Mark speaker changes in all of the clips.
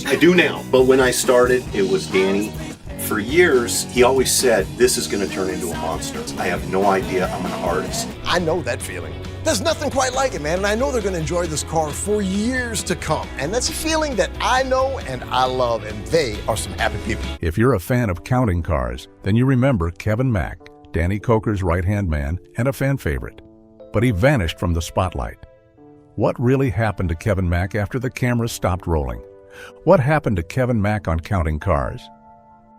Speaker 1: cars. I do now, but when I started, it was Danny. For years, he always said, this is going to turn into a monster. I have no idea. I'm an artist.
Speaker 2: I know that feeling. There's nothing quite like it, man, and I know they're going to enjoy this car for years to come. And that's a feeling that I know and I love, and they are some happy people.
Speaker 3: If you're a fan of counting cars, then you remember Kevin Mack, Danny Koker's right-hand man and a fan favorite. But he vanished from the spotlight. What really happened to Kevin Mack after the cameras stopped rolling? What happened to Kevin Mack on Counting Cars?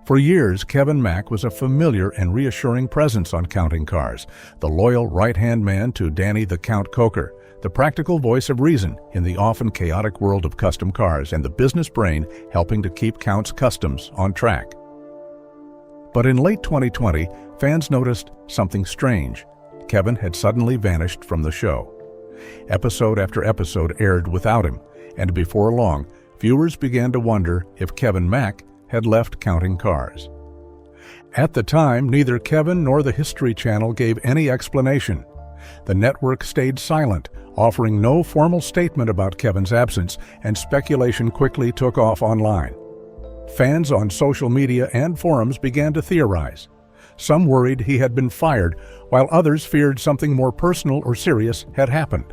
Speaker 3: For years, Kevin Mack was a familiar and reassuring presence on Counting Cars, the loyal right-hand man to Danny the Count Koker, the practical voice of reason in the often chaotic world of custom cars, and the business brain helping to keep Count's Customs on track. But in late 2020, fans noticed something strange. Kevin had suddenly vanished from the show. Episode after episode aired without him, and before long, viewers began to wonder if Kevin Mack had left Counting Cars. At the time, neither Kevin nor the History Channel gave any explanation. The network stayed silent, offering no formal statement about Kevin's absence, and speculation quickly took off online. Fans on social media and forums began to theorize. Some worried he had been fired, while others feared something more personal or serious had happened.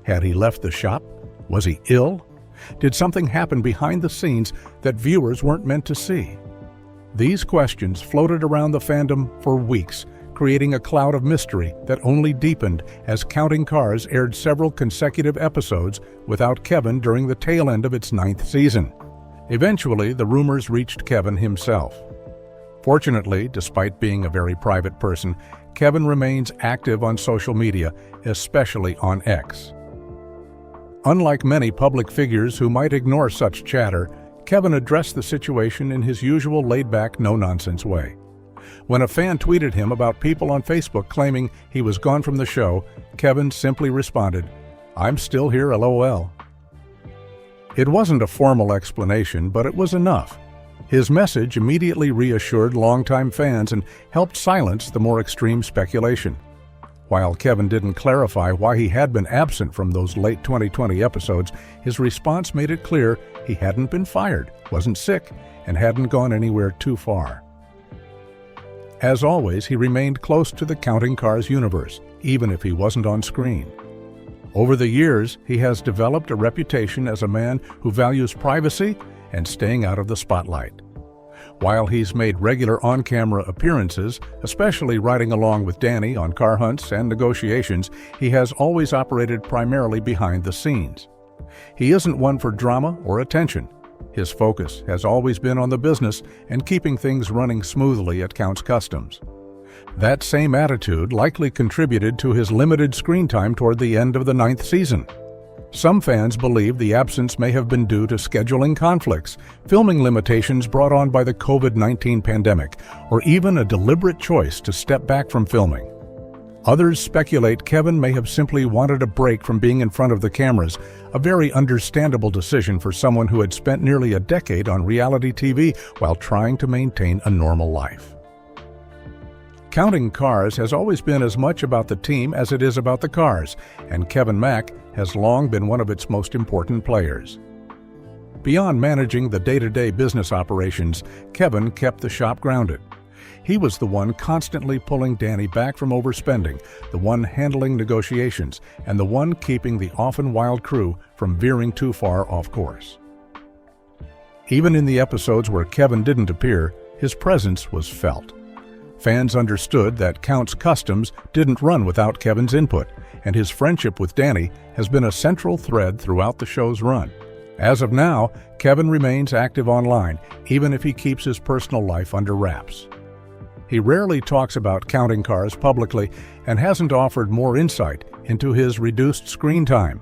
Speaker 3: Had he left the shop? Was he ill? Did something happen behind the scenes that viewers weren't meant to see? These questions floated around the fandom for weeks, creating a cloud of mystery that only deepened as Counting Cars aired several consecutive episodes without Kevin during the tail end of its 9th season. Eventually, the rumors reached Kevin himself. Fortunately, despite being a very private person, Kevin remains active on social media, especially on X. Unlike many public figures who might ignore such chatter, Kevin addressed the situation in his usual laid-back, no-nonsense way. When a fan tweeted him about people on Facebook claiming he was gone from the show, Kevin simply responded, "I'm still here, LOL." It wasn't a formal explanation, but it was enough. His message immediately reassured longtime fans and helped silence the more extreme speculation. While Kevin didn't clarify why he had been absent from those late 2020 episodes, his response made it clear he hadn't been fired, wasn't sick, and hadn't gone anywhere too far. As always, he remained close to the Counting Cars universe, even if he wasn't on screen. Over the years, he has developed a reputation as a man who values privacy and staying out of the spotlight. While he's made regular on-camera appearances, especially riding along with Danny on car hunts and negotiations, he has always operated primarily behind the scenes. He isn't one for drama or attention. His focus has always been on the business and keeping things running smoothly at Count's Customs. That same attitude likely contributed to his limited screen time toward the end of the 9th season. Some fans believe the absence may have been due to scheduling conflicts, filming limitations brought on by the COVID-19 pandemic, or even a deliberate choice to step back from filming. Others speculate Kevin may have simply wanted a break from being in front of the cameras, a very understandable decision for someone who had spent nearly a decade on reality TV while trying to maintain a normal life. Counting Cars has always been as much about the team as it is about the cars, and Kevin Mack has long been one of its most important players. Beyond managing the day-to-day business operations, Kevin kept the shop grounded. He was the one constantly pulling Danny back from overspending, the one handling negotiations, and the one keeping the often wild crew from veering too far off course. Even in the episodes where Kevin didn't appear, his presence was felt. Fans understood that Count's Customs didn't run without Kevin's input, and his friendship with Danny has been a central thread throughout the show's run. As of now, Kevin remains active online, even if he keeps his personal life under wraps. He rarely talks about Counting Cars publicly and hasn't offered more insight into his reduced screen time.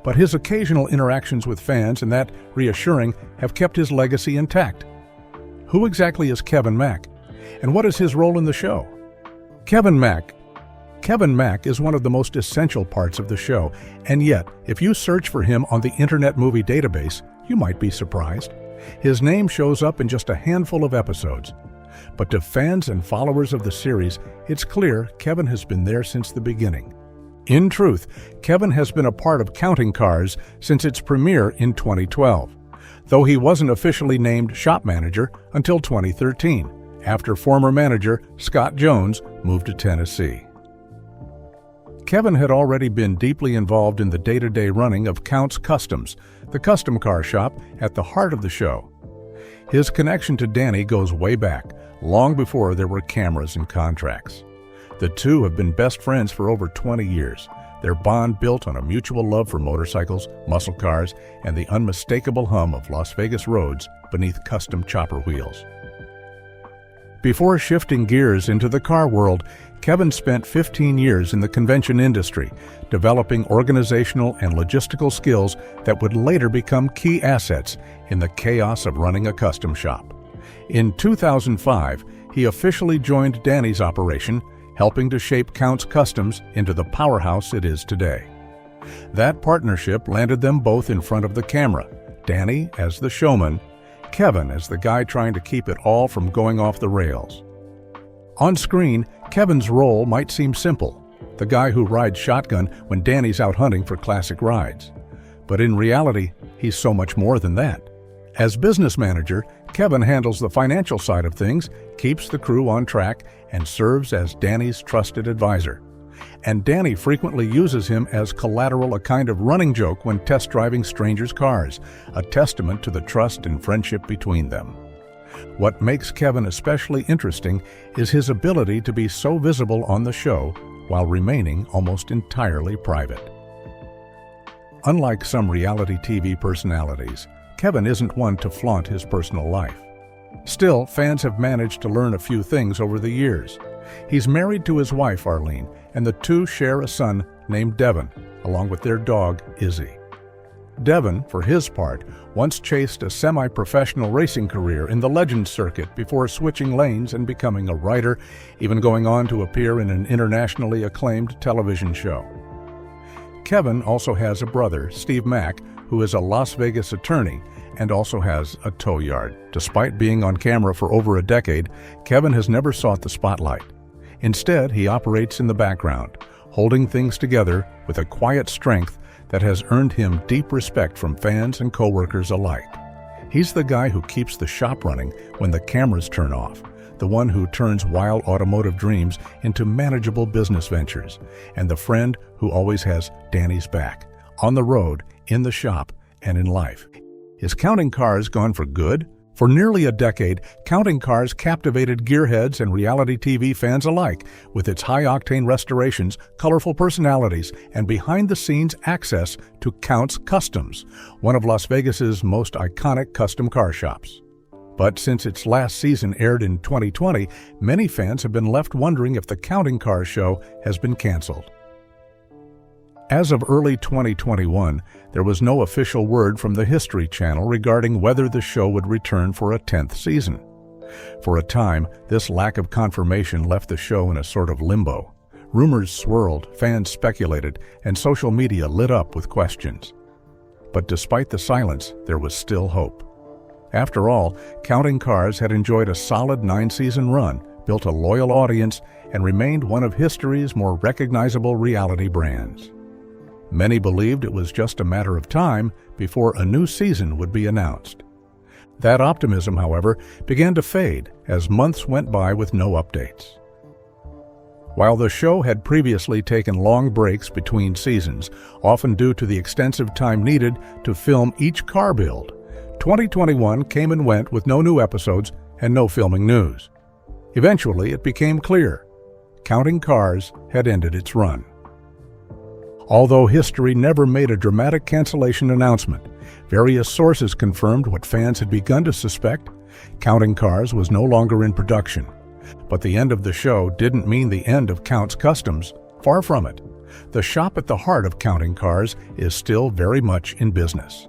Speaker 3: But his occasional interactions with fans and that reassuring have kept his legacy intact. Who exactly is Kevin Mack? And what is his role in the show? Kevin Mack is one of the most essential parts of the show, and yet, if you search for him on the Internet Movie Database, you might be surprised. His name shows up in just a handful of episodes. But to fans and followers of the series, it's clear Kevin has been there since the beginning. In truth, Kevin has been a part of Counting Cars since its premiere in 2012. though he wasn't officially named shop manager until 2013, after former manager Scott Jones moved to Tennessee. Kevin had already been deeply involved in the day-to-day running of Count's Customs, the custom car shop at the heart of the show. His connection to Danny goes way back, long before there were cameras and contracts. The two have been best friends for over 20 years, their bond built on a mutual love for motorcycles, muscle cars, and the unmistakable hum of Las Vegas roads beneath custom chopper wheels. Before shifting gears into the car world, Kevin spent 15 years in the convention industry, developing organizational and logistical skills that would later become key assets in the chaos of running a custom shop. In 2005, he officially joined Danny's operation, helping to shape Count's Customs into the powerhouse it is today. That partnership landed them both in front of the camera, Danny as the showman, Kevin as the guy trying to keep it all from going off the rails. On screen, Kevin's role might seem simple, the guy who rides shotgun when Danny's out hunting for classic rides. But in reality, he's so much more than that. As business manager, Kevin handles the financial side of things, keeps the crew on track, and serves as Danny's trusted advisor. And Danny frequently uses him as collateral, a kind of running joke when test driving strangers' cars, a testament to the trust and friendship between them. What makes Kevin especially interesting is his ability to be so visible on the show while remaining almost entirely private. Unlike some reality TV personalities, Kevin isn't one to flaunt his personal life. Still, fans have managed to learn a few things over the years. He's married to his wife, Arlene, and the two share a son named Devin, along with their dog, Izzy. Devin, for his part, once chased a semi-professional racing career in the Legends circuit before switching lanes and becoming a writer, even going on to appear in an internationally acclaimed television show. Kevin also has a brother, Steve Mack, who is a Las Vegas attorney and also has a tow yard. Despite being on camera for over a decade, Kevin has never sought the spotlight. Instead, he operates in the background, holding things together with a quiet strength that has earned him deep respect from fans and coworkers alike. He's the guy who keeps the shop running when the cameras turn off, the one who turns wild automotive dreams into manageable business ventures, and the friend who always has Danny's back, on the road, in the shop, and in life. Is Counting Cars gone for good? For nearly a decade, Counting Cars captivated gearheads and reality TV fans alike with its high-octane restorations, colorful personalities, and behind-the-scenes access to Count's Customs, one of Las Vegas's most iconic custom car shops. But since its last season aired in 2020, many fans have been left wondering if the Counting Cars show has been canceled. As of early 2021, there was no official word from the History Channel regarding whether the show would return for a 10th season. For a time, this lack of confirmation left the show in a sort of limbo. Rumors swirled, fans speculated, and social media lit up with questions. But despite the silence, there was still hope. After all, Counting Cars had enjoyed a solid 9-season run, built a loyal audience, and remained one of history's more recognizable reality brands. Many believed it was just a matter of time before a new season would be announced. That optimism, however, began to fade as months went by with no updates. While the show had previously taken long breaks between seasons, often due to the extensive time needed to film each car build, 2021 came and went with no new episodes and no filming news. Eventually, it became clear: Counting Cars had ended its run. Although history never made a dramatic cancellation announcement, various sources confirmed what fans had begun to suspect: Counting Cars was no longer in production. But the end of the show didn't mean the end of Count's Customs. Far from it. The shop at the heart of Counting Cars is still very much in business.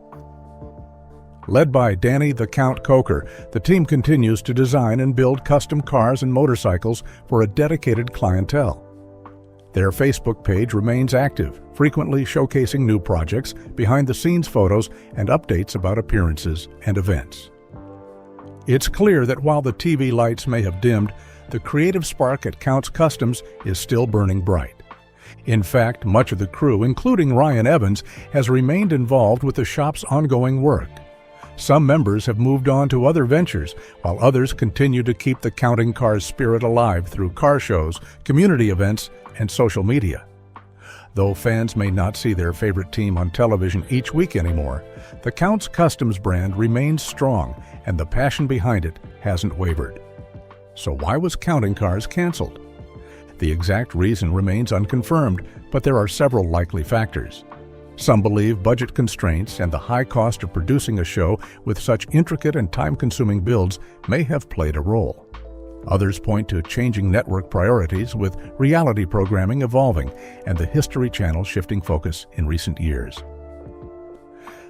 Speaker 3: Led by Danny the Count Koker, the team continues to design and build custom cars and motorcycles for a dedicated clientele. Their Facebook page remains active, frequently showcasing new projects, behind-the-scenes photos, and updates about appearances and events. It's clear that while the TV lights may have dimmed, the creative spark at Count's Customs is still burning bright. In fact, much of the crew, including Ryan Evans, has remained involved with the shop's ongoing work. Some members have moved on to other ventures, while others continue to keep the Counting Cars spirit alive through car shows, community events, and social media. Though fans may not see their favorite team on television each week anymore, the Counts Customs brand remains strong, and the passion behind it hasn't wavered. So why was Counting Cars canceled? The exact reason remains unconfirmed, but there are several likely factors. Some believe budget constraints and the high cost of producing a show with such intricate and time-consuming builds may have played a role. Others point to changing network priorities, with reality programming evolving and the History Channel shifting focus in recent years.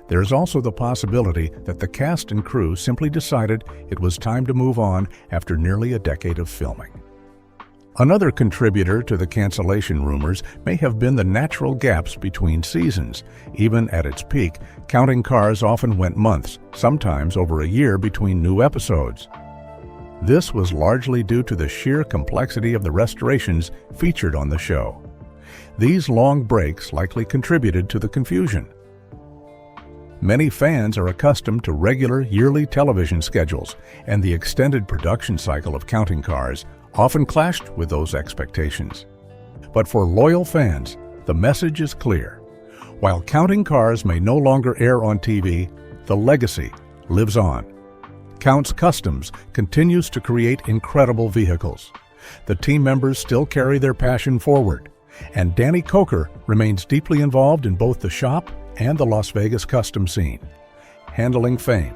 Speaker 3: There is also the possibility that the cast and crew simply decided it was time to move on after nearly a decade of filming. Another contributor to the cancellation rumors may have been the natural gaps between seasons. Even at its peak, Counting Cars often went months, sometimes over a year, between new episodes. This was largely due to the sheer complexity of the restorations featured on the show. These long breaks likely contributed to the confusion. Many fans are accustomed to regular yearly television schedules, and the extended production cycle of Counting Cars often clashed with those expectations. But for loyal fans, the message is clear. While Counting Cars may no longer air on TV, the legacy lives on. Counts Customs continues to create incredible vehicles. The team members still carry their passion forward, and Danny Koker remains deeply involved in both the shop and the Las Vegas custom scene, handling fame.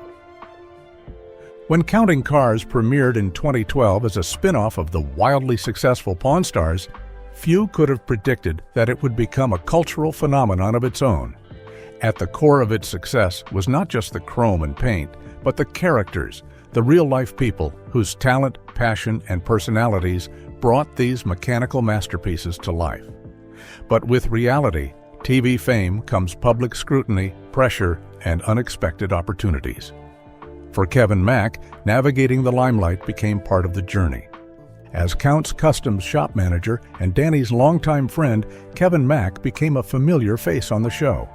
Speaker 3: When Counting Cars premiered in 2012 as a spin-off of the wildly successful Pawn Stars, few could have predicted that it would become a cultural phenomenon of its own. At the core of its success was not just the chrome and paint, but the characters, the real-life people whose talent, passion, and personalities brought these mechanical masterpieces to life. But with reality, TV fame comes public scrutiny, pressure, and unexpected opportunities. For Kevin Mack, navigating the limelight became part of the journey. As Counts Customs shop manager and Danny's longtime friend, Kevin Mack became a familiar face on the show.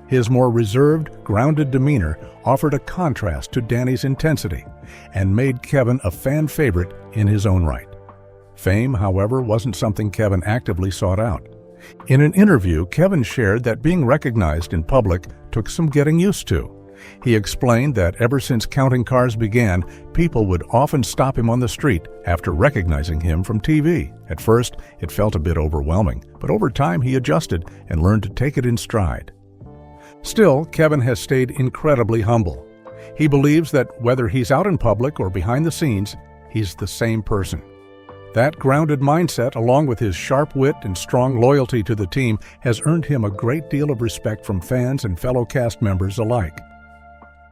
Speaker 3: His more reserved, grounded demeanor offered a contrast to Danny's intensity and made Kevin a fan favorite in his own right. Fame, however, wasn't something Kevin actively sought out. In an interview, Kevin shared that being recognized in public took some getting used to. He explained that ever since Counting Cars began, people would often stop him on the street after recognizing him from TV. At first, it felt a bit overwhelming, but over time he adjusted and learned to take it in stride. Still, Kevin has stayed incredibly humble. He believes that whether he's out in public or behind the scenes, he's the same person. That grounded mindset, along with his sharp wit and strong loyalty to the team, has earned him a great deal of respect from fans and fellow cast members alike.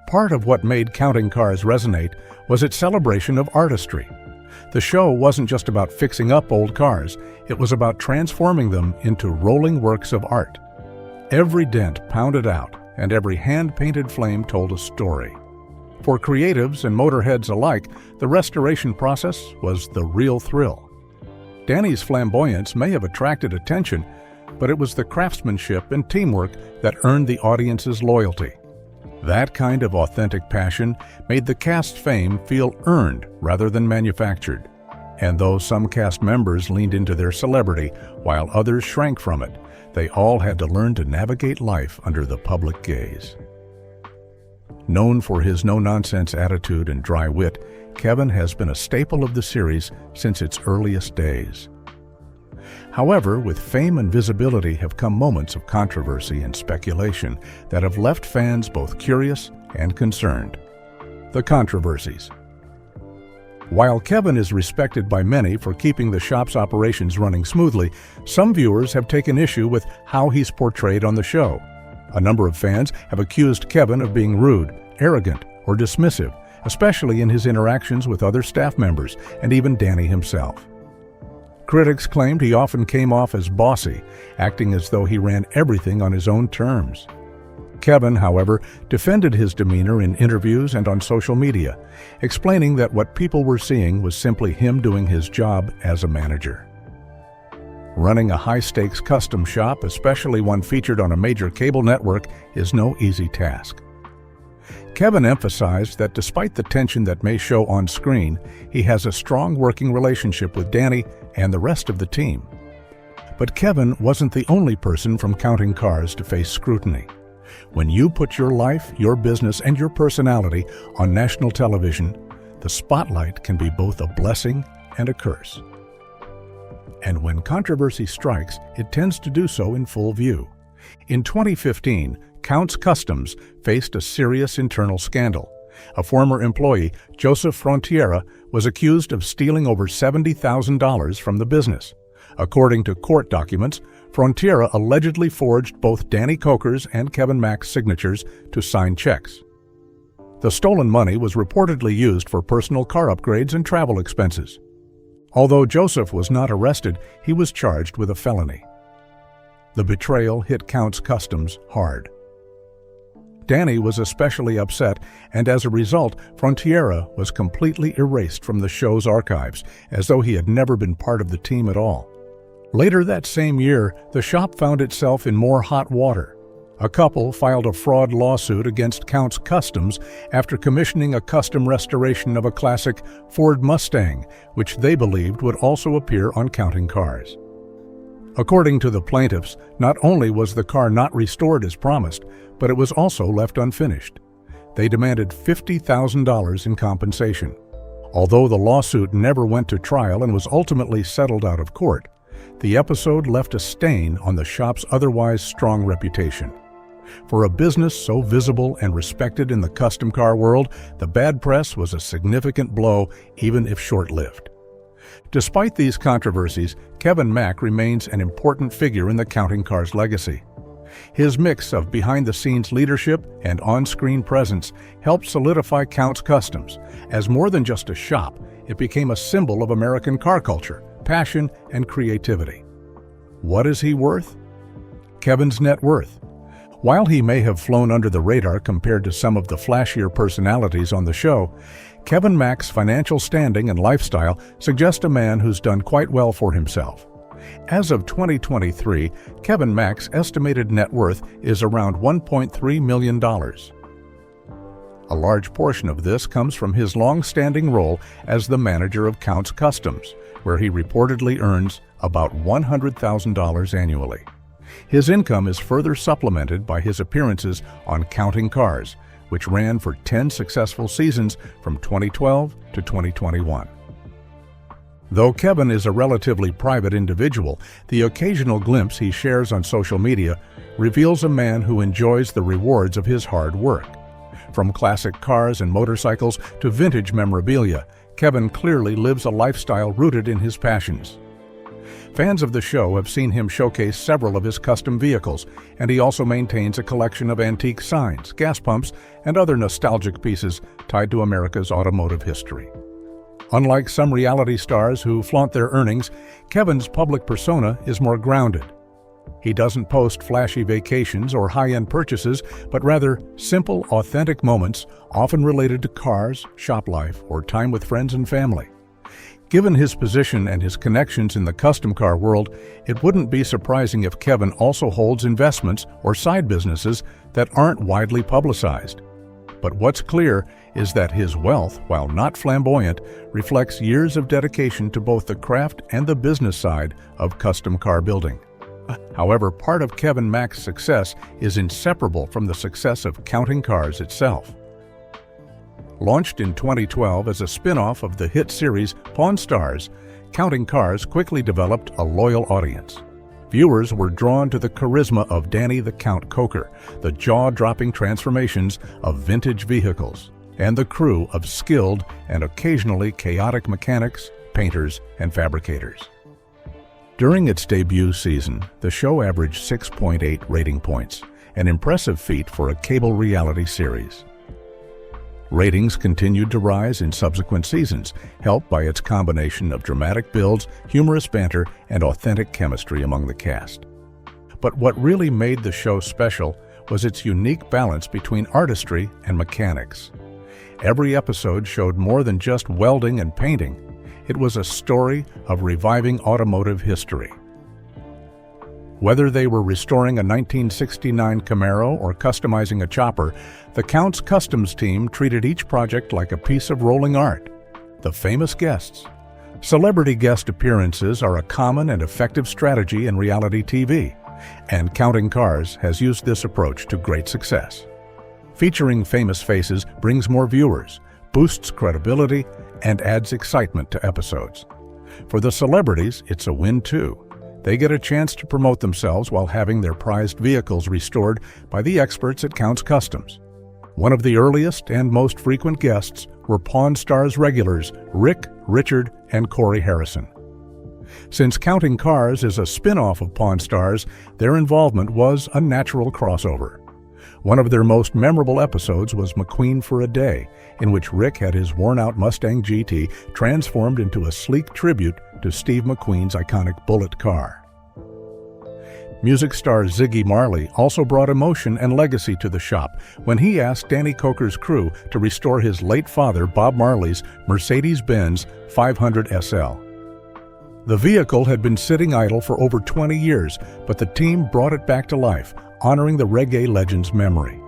Speaker 3: Part of what made Counting Cars resonate was its celebration of artistry. The show wasn't just about fixing up old cars, it was about transforming them into rolling works of art. Every dent pounded out, and every hand-painted flame told a story. For creatives and motorheads alike, the restoration process was the real thrill. Danny's flamboyance may have attracted attention, but it was the craftsmanship and teamwork that earned the audience's loyalty. That kind of authentic passion made the cast's fame feel earned rather than manufactured. And though some cast members leaned into their celebrity while others shrank from it, they all had to learn to navigate life under the public gaze. Known for his no-nonsense attitude and dry wit, Kevin has been a staple of the series since its earliest days. However, with fame and visibility have come moments of controversy and speculation that have left fans both curious and concerned. The controversies. While Kevin is respected by many for keeping the shop's operations running smoothly, some viewers have taken issue with how he's portrayed on the show. A number of fans have accused Kevin of being rude, arrogant, or dismissive, especially in his interactions with other staff members and even Danny himself. Critics claimed he often came off as bossy, acting as though he ran everything on his own terms. Kevin, however, defended his demeanor in interviews and on social media, explaining that what people were seeing was simply him doing his job as a manager. Running a high-stakes custom shop, especially one featured on a major cable network, is no easy task. Kevin emphasized that despite the tension that may show on screen, he has a strong working relationship with Danny and the rest of the team. But Kevin wasn't the only person from Counting Cars to face scrutiny. When you put your life, your business, and your personality on national television, the spotlight can be both a blessing and a curse. And when controversy strikes, it tends to do so in full view. In 2015, Counts Customs faced a serious internal scandal. A former employee, Joseph Frontiera, was accused of stealing over $70,000 from the business. According to court documents, Frontiera allegedly forged both Danny Koker's and Kevin Mack's signatures to sign checks. The stolen money was reportedly used for personal car upgrades and travel expenses. Although Joseph was not arrested, he was charged with a felony. The betrayal hit Counts Customs hard. Danny was especially upset, and as a result, Frontiera was completely erased from the show's archives, as though he had never been part of the team at all. Later that same year, the shop found itself in more hot water. A couple filed a fraud lawsuit against Counts Customs after commissioning a custom restoration of a classic Ford Mustang, which they believed would also appear on Counting Cars. According to the plaintiffs, not only was the car not restored as promised, but it was also left unfinished. They demanded $50,000 in compensation. Although the lawsuit never went to trial and was ultimately settled out of court, the episode left a stain on the shop's otherwise strong reputation. For a business so visible and respected in the custom car world, the bad press was a significant blow, even if short-lived. Despite these controversies, Kevin Mack remains an important figure in the Counting Cars legacy. His mix of behind-the-scenes leadership and on-screen presence helped solidify Counts Customs. As more than just a shop, it became a symbol of American car culture, passion, and creativity. What is he worth? Kevin's net worth. While he may have flown under the radar compared to some of the flashier personalities on the show, Kevin Mack's financial standing and lifestyle suggest a man who's done quite well for himself. As of 2023, Kevin Mack's estimated net worth is around $1.3 million. A large portion of this comes from his long-standing role as the manager of Counts Customs, where he reportedly earns about $100,000 annually. His income is further supplemented by his appearances on Counting Cars, which ran for 10 successful seasons from 2012 to 2021. Though Kevin is a relatively private individual, the occasional glimpse he shares on social media reveals a man who enjoys the rewards of his hard work. From classic cars and motorcycles to vintage memorabilia, Kevin clearly lives a lifestyle rooted in his passions. Fans of the show have seen him showcase several of his custom vehicles, and he also maintains a collection of antique signs, gas pumps, and other nostalgic pieces tied to America's automotive history. Unlike some reality stars who flaunt their earnings, Kevin's public persona is more grounded. He doesn't post flashy vacations or high-end purchases, but rather simple, authentic moments, often related to cars, shop life, or time with friends and family. Given his position and his connections in the custom car world, it wouldn't be surprising if Kevin also holds investments or side businesses that aren't widely publicized. But what's clear is that his wealth, while not flamboyant, reflects years of dedication to both the craft and the business side of custom car building. However, part of Kevin Mack's success is inseparable from the success of Counting Cars itself. Launched in 2012 as a spin-off of the hit series Pawn Stars, Counting Cars quickly developed a loyal audience. Viewers were drawn to the charisma of Danny the Count Koker, the jaw-dropping transformations of vintage vehicles, and the crew of skilled and occasionally chaotic mechanics, painters, and fabricators. During its debut season, the show averaged 6.8 rating points, an impressive feat for a cable reality series. Ratings continued to rise in subsequent seasons, helped by its combination of dramatic builds, humorous banter, and authentic chemistry among the cast. But what really made the show special was its unique balance between artistry and mechanics. Every episode showed more than just welding and painting. It was a story of reviving automotive history. Whether they were restoring a 1969 Camaro or customizing a chopper, the Count's Customs team treated each project like a piece of rolling art. The famous guests. Celebrity guest appearances are a common and effective strategy in reality TV, and Counting Cars has used this approach to great success. Featuring famous faces brings more viewers, boosts credibility, and adds excitement to episodes. For the celebrities, it's a win too. They get a chance to promote themselves while having their prized vehicles restored by the experts at Count's Customs. One of the earliest and most frequent guests were Pawn Stars regulars Rick, Richard, and Corey Harrison. Since Counting Cars is a spin-off of Pawn Stars, their involvement was a natural crossover. One of their most memorable episodes was McQueen for a Day, in which Rick had his worn-out Mustang GT transformed into a sleek tribute to Steve McQueen's iconic Bullitt car. Music star Ziggy Marley also brought emotion and legacy to the shop when he asked Danny Koker's crew to restore his late father Bob Marley's Mercedes-Benz 500 SL. The vehicle had been sitting idle for over 20 years, but the team brought it back to life, honoring the reggae legend's memory.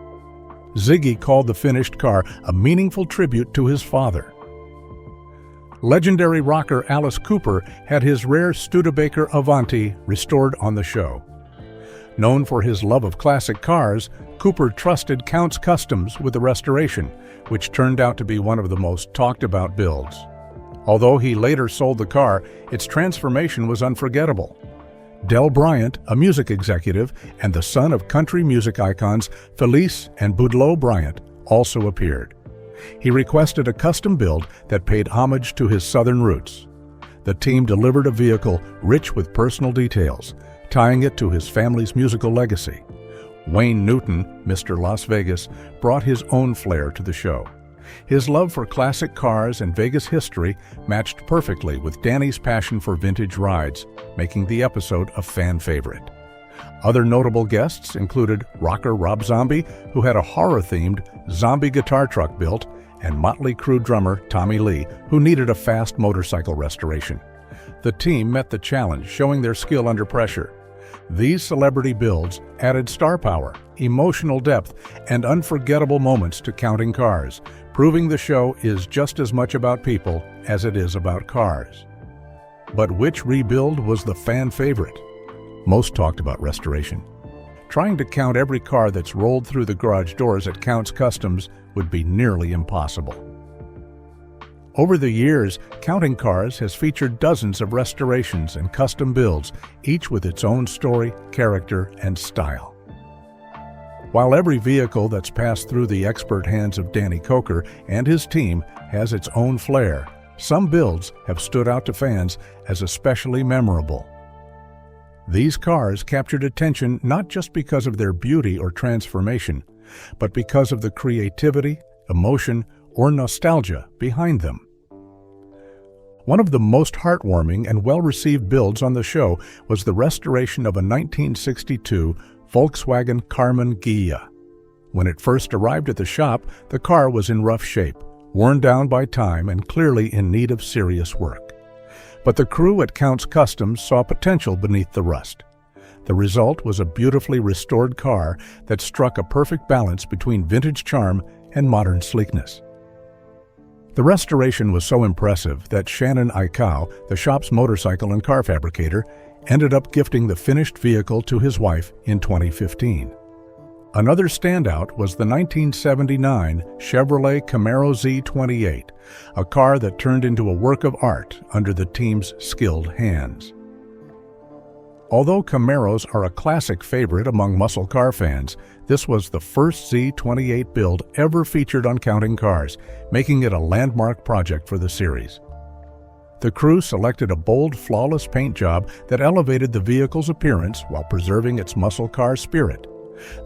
Speaker 3: Ziggy called the finished car a meaningful tribute to his father. Legendary rocker Alice Cooper had his rare Studebaker Avanti restored on the show. Known for his love of classic cars, Cooper trusted Count's Customs with the restoration, which turned out to be one of the most talked-about builds. Although he later sold the car, its transformation was unforgettable. Del Bryant, a music executive and the son of country music icons Felice and Boudleaux Bryant, also appeared. He requested a custom build that paid homage to his southern roots. The team delivered a vehicle rich with personal details, tying it to his family's musical legacy. Wayne Newton, Mr. Las Vegas, brought his own flair to the show. His love for classic cars and Vegas history matched perfectly with Danny's passion for vintage rides, making the episode a fan favorite. Other notable guests included rocker Rob Zombie, who had a horror-themed zombie guitar truck built, and Motley Crue drummer Tommy Lee, who needed a fast motorcycle restoration. The team met the challenge, showing their skill under pressure. These celebrity builds added star power, emotional depth, and unforgettable moments to Counting Cars, proving the show is just as much about people as it is about cars. But which rebuild was the fan favorite? Most talked about restoration. Trying to count every car that's rolled through the garage doors at Count's Customs would be nearly impossible. Over the years, Counting Cars has featured dozens of restorations and custom builds, each with its own story, character, and style. While every vehicle that's passed through the expert hands of Danny Koker and his team has its own flair, some builds have stood out to fans as especially memorable. These cars captured attention not just because of their beauty or transformation, but because of the creativity, emotion, or nostalgia behind them. One of the most heartwarming and well-received builds on the show was the restoration of a 1962 Volkswagen Karmann Ghia. When it first arrived at the shop, the car was in rough shape, worn down by time and clearly in need of serious work. But the crew at Count's Customs saw potential beneath the rust. The result was a beautifully restored car that struck a perfect balance between vintage charm and modern sleekness. The restoration was so impressive that Shannon Aikau, the shop's motorcycle and car fabricator, ended up gifting the finished vehicle to his wife in 2015. Another standout was the 1979 Chevrolet Camaro Z28, a car that turned into a work of art under the team's skilled hands. Although Camaros are a classic favorite among muscle car fans, this was the first Z28 build ever featured on Counting Cars, making it a landmark project for the series. The crew selected a bold, flawless paint job that elevated the vehicle's appearance while preserving its muscle car spirit.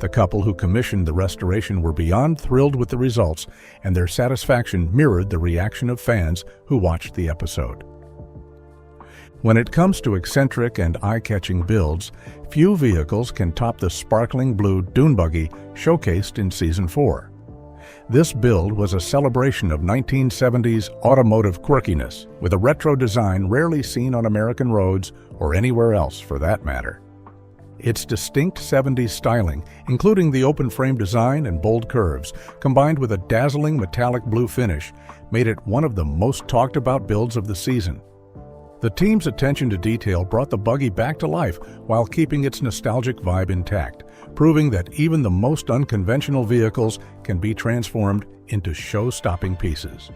Speaker 3: The couple who commissioned the restoration were beyond thrilled with the results, and their satisfaction mirrored the reaction of fans who watched the episode. When it comes to eccentric and eye-catching builds, few vehicles can top the sparkling blue dune buggy showcased in Season 4. This build was a celebration of 1970s automotive quirkiness, with a retro design rarely seen on American roads or anywhere else for that matter. Its distinct 70s styling, including the open-frame design and bold curves, combined with a dazzling metallic blue finish, made it one of the most talked-about builds of the season. The team's attention to detail brought the buggy back to life while keeping its nostalgic vibe intact, proving that even the most unconventional vehicles can be transformed into show-stopping pieces.